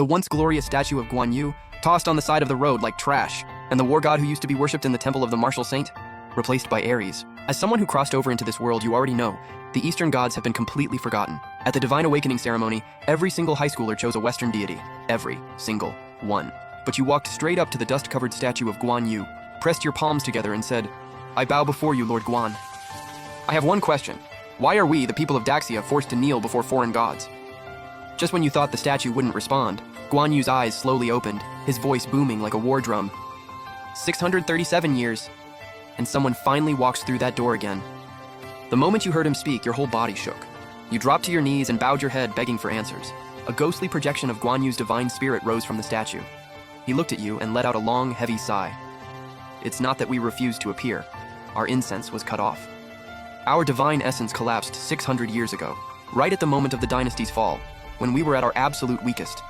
The once glorious statue of Guan Yu, tossed on the side of the road like trash, and the war god who used to be worshipped in the temple of the martial saint, replaced by Ares. As someone who crossed over into this world, you already know, the Eastern gods have been completely forgotten. At the Divine Awakening ceremony, every single high schooler chose a Western deity. Every single one. But you walked straight up to the dust-covered statue of Guan Yu, pressed your palms together and said, "I bow before you, Lord Guan." I have one question. Why are we, the people of Daxia, forced to kneel before foreign gods? Just when you thought the statue wouldn't respond, Guan Yu's eyes slowly opened, his voice booming like a war drum. 637 years, and someone finally walks through that door again. The moment you heard him speak, your whole body shook. You dropped to your knees and bowed your head, begging for answers. A ghostly projection of Guan Yu's divine spirit rose from the statue. He looked at you and let out a long, heavy sigh. It's not that we refused to appear. Our incense was cut off. Our divine essence collapsed 600 years ago, right at the moment of the dynasty's fall, when we were at our absolute weakest.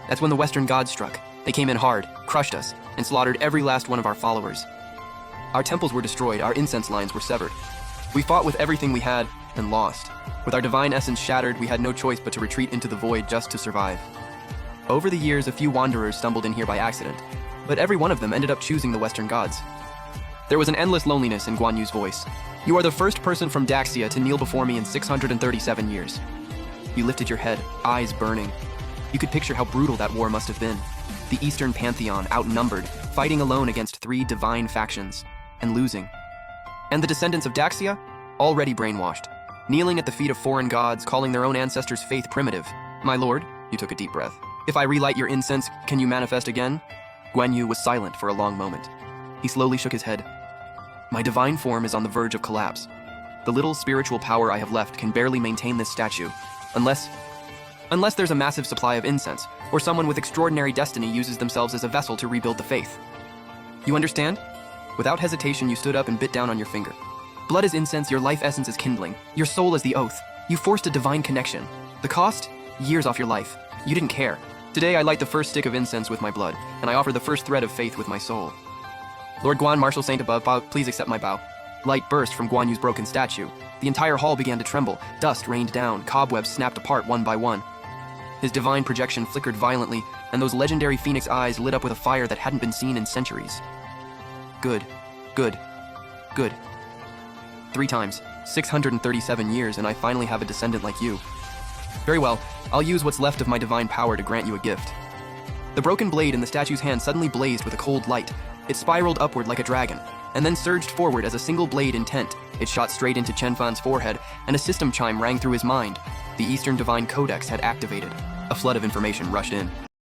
That's when the Western gods struck. They came in hard, crushed us, and slaughtered every last one of our followers. Our temples were destroyed, our incense lines were severed. We fought with everything we had, and lost. With our divine essence shattered, we had no choice but to retreat into the void just to survive. Over the years, a few wanderers stumbled in here by accident, but every one of them ended up choosing the Western gods. There was an endless loneliness in Guan Yu's voice. You are the first person from Daxia to kneel before me in 637 years. You lifted your head, eyes burning. You could picture how brutal that war must have been. The Eastern Pantheon, outnumbered, fighting alone against 3 divine factions, and losing. And the descendants of Daxia, already brainwashed, kneeling at the feet of foreign gods, calling their own ancestors' faith primitive. My lord, you took a deep breath. If I relight your incense, can you manifest again? Guan Yu was silent for a long moment. He slowly shook his head. My divine form is on the verge of collapse. The little spiritual power I have left can barely maintain this statue, unless there's a massive supply of incense, or someone with extraordinary destiny uses themselves as a vessel to rebuild the faith. You understand? Without hesitation, you stood up and bit down on your finger. Blood is incense, your life essence is kindling, your soul is the oath. You forced a divine connection. The cost? Years off your life. You didn't care. Today I light the first stick of incense with my blood, and I offer the first thread of faith with my soul. Lord Guan, martial saint above, please accept my bow. Light burst from Guan Yu's broken statue. The entire hall began to tremble. Dust rained down, cobwebs snapped apart one by one. His divine projection flickered violently, and those legendary phoenix eyes lit up with a fire that hadn't been seen in centuries. Good. Good. Good. 3 times, 637 years, and I finally have a descendant like you. Very well, I'll use what's left of my divine power to grant you a gift. The broken blade in the statue's hand suddenly blazed with a cold light. It spiraled upward like a dragon, and then surged forward as a single blade intent. It shot straight into Chen Fan's forehead, and a system chime rang through his mind. The Eastern Divine Codex had activated. A flood of information rushed in.